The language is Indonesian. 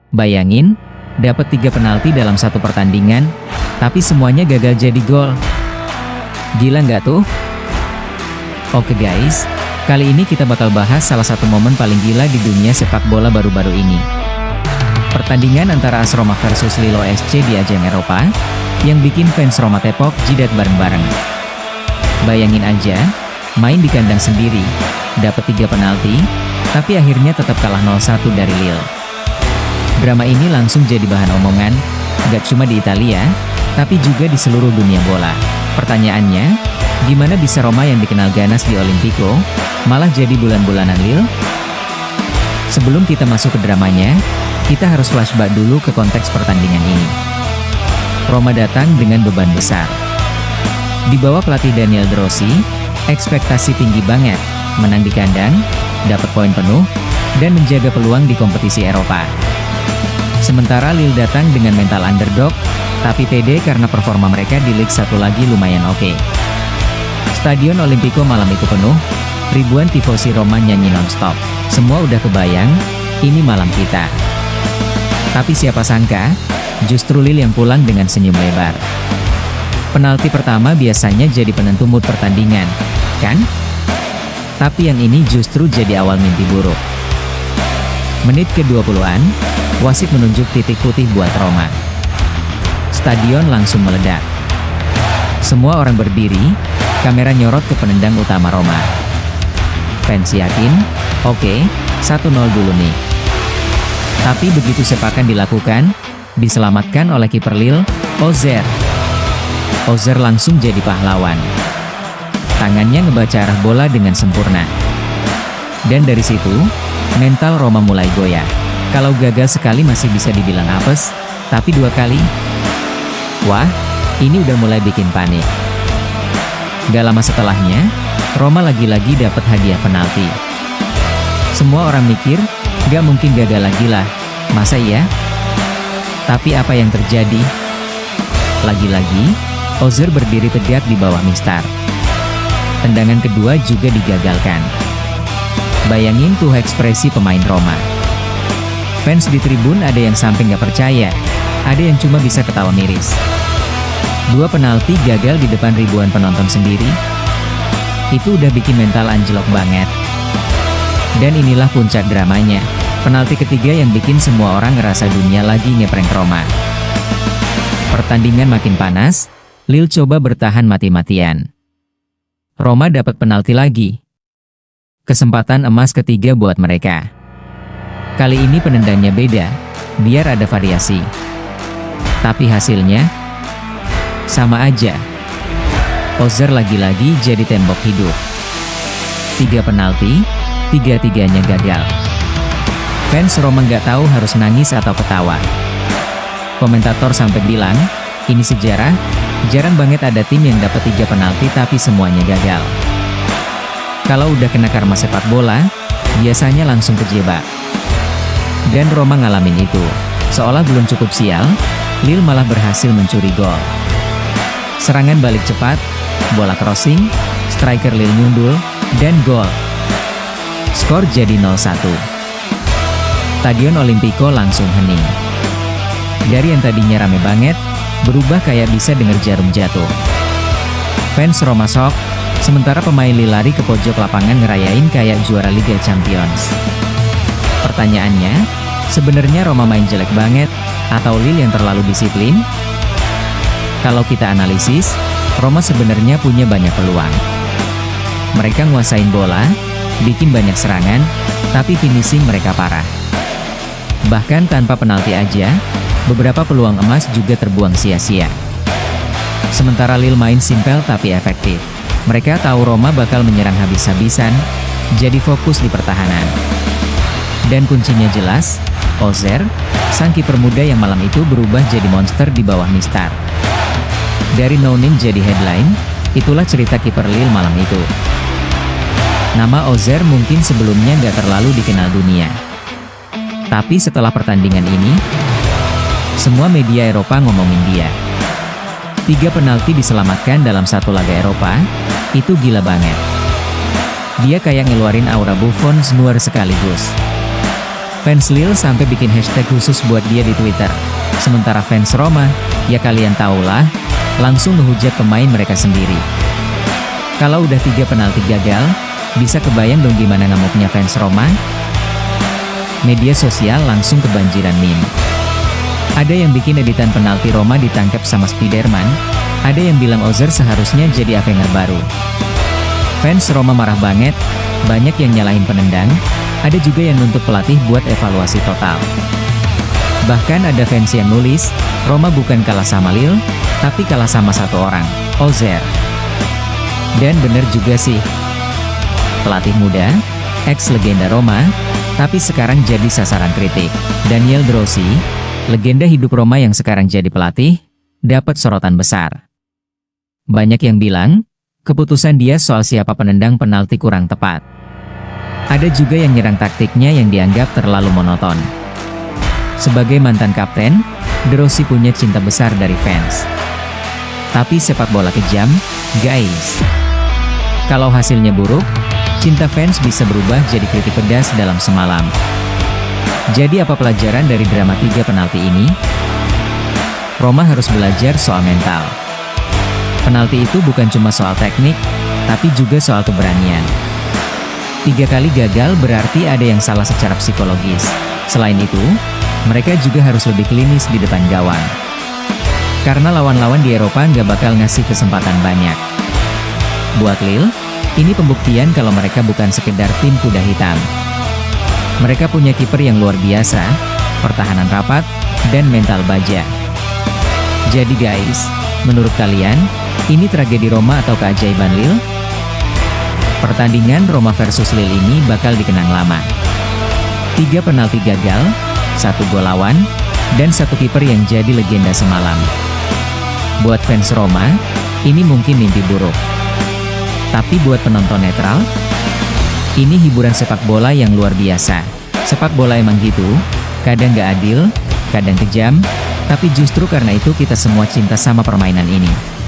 Bayangin, dapat 3 penalti dalam satu pertandingan, tapi semuanya gagal jadi gol. Gila nggak tuh? Oke guys, kali ini kita bakal bahas salah satu momen paling gila di dunia sepak bola baru-baru ini. Pertandingan antara AS Roma versus Lille SC di ajang Eropa, yang bikin fans Roma tepok jidat bareng-bareng. Bayangin aja, main di kandang sendiri, dapat 3 penalti, tapi akhirnya tetap kalah 0-1 dari Lille. Drama ini langsung jadi bahan omongan, gak cuma di Italia, tapi juga di seluruh dunia bola. Pertanyaannya, gimana bisa Roma yang dikenal ganas di Olimpico, malah jadi bulan-bulanan Lille? Sebelum kita masuk ke dramanya, kita harus flashback dulu ke konteks pertandingan ini. Roma datang dengan beban besar. Di bawah pelatih Daniel De Rossi, ekspektasi tinggi banget, menang di kandang, dapat poin penuh, dan menjaga peluang di kompetisi Eropa. Sementara Lille datang dengan mental underdog, tapi pede karena performa mereka di Liga 1 lagi lumayan oke. Stadion Olimpico malam itu penuh, ribuan tifosi Roma nyanyi non-stop. Semua udah kebayang, ini malam kita. Tapi siapa sangka, justru Lille yang pulang dengan senyum lebar. Penalti pertama biasanya jadi penentu mood pertandingan, kan? Tapi yang ini justru jadi awal mimpi buruk. Menit ke-20-an, wasit menunjuk titik putih buat Roma. Stadion langsung meledak. Semua orang berdiri, kamera nyorot ke penendang utama Roma. Fans yakin, oke, 1-0 dulu nih. Tapi begitu sepakan dilakukan, diselamatkan oleh kiper Lille, Ozer. Ozer langsung jadi pahlawan. Tangannya ngebaca arah bola dengan sempurna. Dan dari situ, mental Roma mulai goyah. Kalau gagal sekali masih bisa dibilang apes, tapi 2 kali? Wah, ini udah mulai bikin panik. Gak lama setelahnya, Roma lagi-lagi dapat hadiah penalti. Semua orang mikir, gak mungkin gagal lagi lah, masa iya? Tapi apa yang terjadi? Lagi-lagi, Ozer berdiri tegak di bawah mistar. Tendangan kedua juga digagalkan. Bayangin tuh ekspresi pemain Roma. Fans di tribun ada yang sampai nggak percaya, ada yang cuma bisa ketawa miris. 2 penalti gagal di depan ribuan penonton sendiri. Itu udah bikin mental anjlok banget. Dan inilah puncak dramanya, penalti ketiga yang bikin semua orang ngerasa dunia lagi ngeprank Roma. Pertandingan makin panas, Lille coba bertahan mati-matian. Roma dapat penalti lagi. Kesempatan emas ketiga buat mereka. Kali ini penendangnya beda, biar ada variasi. Tapi hasilnya sama aja. Ozer lagi-lagi jadi tembok hidup. 3 penalti, 3-tiganya gagal. Fans Roma nggak tahu harus nangis atau ketawa. Komentator sampai bilang, ini sejarah, jarang banget ada tim yang dapat 3 penalti tapi semuanya gagal. Kalau udah kena karma sepak bola, biasanya langsung kejebak. Dan Roma ngalamin itu. Seolah belum cukup sial, Lille malah berhasil mencuri gol. Serangan balik cepat, bola crossing, striker Lille nyundul, dan gol. Skor jadi 0-1. Stadion Olimpico langsung hening. Dari yang tadinya rame banget, berubah kayak bisa dengar jarum jatuh. Fans Roma shock, sementara pemain Lille lari ke pojok lapangan ngerayain kayak juara Liga Champions. Pertanyaannya, sebenarnya Roma main jelek banget, atau Lille yang terlalu disiplin? Kalau kita analisis, Roma sebenarnya punya banyak peluang. Mereka nguasain bola, bikin banyak serangan, tapi finishing mereka parah. Bahkan tanpa penalti aja, beberapa peluang emas juga terbuang sia-sia. Sementara Lille main simpel tapi efektif. Mereka tahu Roma bakal menyerang habis-habisan, jadi fokus di pertahanan. Dan kuncinya jelas, Ozer, sang kiper muda yang malam itu berubah jadi monster di bawah mistar. Dari no-name jadi headline, itulah cerita kiper Lille malam itu. Nama Ozer mungkin sebelumnya nggak terlalu dikenal dunia. Tapi setelah pertandingan ini, semua media Eropa ngomongin dia. 3 penalti diselamatkan dalam satu laga Eropa, itu gila banget. Dia kayak ngeluarin aura Buffon semua sekaligus. Fans Lille sampai bikin hashtag khusus buat dia di Twitter. Sementara fans Roma, ya kalian tahulah, langsung ngehujat pemain mereka sendiri. Kalau udah 3 penalti gagal, bisa kebayang dong gimana ngamuknya fans Roma? Media sosial langsung kebanjiran meme. Ada yang bikin editan penalti Roma ditangkap sama Spiderman, ada yang bilang Ozer seharusnya jadi Avenger baru. Fans Roma marah banget, banyak yang nyalahin penendang, ada juga yang nuntut pelatih buat evaluasi total. Bahkan ada fans yang nulis, Roma bukan kalah sama Lille, tapi kalah sama satu orang, Ozer. Dan bener juga sih. Pelatih muda, ex-legenda Roma, tapi sekarang jadi sasaran kritik. Daniel De Rossi, legenda hidup Roma yang sekarang jadi pelatih, dapat sorotan besar. Banyak yang bilang, keputusan dia soal siapa penendang penalti kurang tepat. Ada juga yang nyerang taktiknya yang dianggap terlalu monoton. Sebagai mantan kapten, De Rossi punya cinta besar dari fans. Tapi sepak bola kejam, guys. Kalau hasilnya buruk, cinta fans bisa berubah jadi kritik pedas dalam semalam. Jadi apa pelajaran dari drama 3 penalti ini? Roma harus belajar soal mental. Penalti itu bukan cuma soal teknik, tapi juga soal keberanian. 3 kali gagal berarti ada yang salah secara psikologis. Selain itu, mereka juga harus lebih klinis di depan gawang. Karena lawan-lawan di Eropa nggak bakal ngasih kesempatan banyak. Buat Lille, ini pembuktian kalau mereka bukan sekedar tim kuda hitam. Mereka punya kiper yang luar biasa, pertahanan rapat, dan mental baja. Jadi guys, menurut kalian, ini tragedi Roma atau keajaiban Lille? Pertandingan Roma versus Lille ini bakal dikenang lama. 3 penalti gagal, 1 gol lawan, dan 1 kiper yang jadi legenda semalam. Buat fans Roma, ini mungkin mimpi buruk. Tapi buat penonton netral, ini hiburan sepak bola yang luar biasa. Sepak bola emang gitu, kadang gak adil, kadang kejam, tapi justru karena itu kita semua cinta sama permainan ini.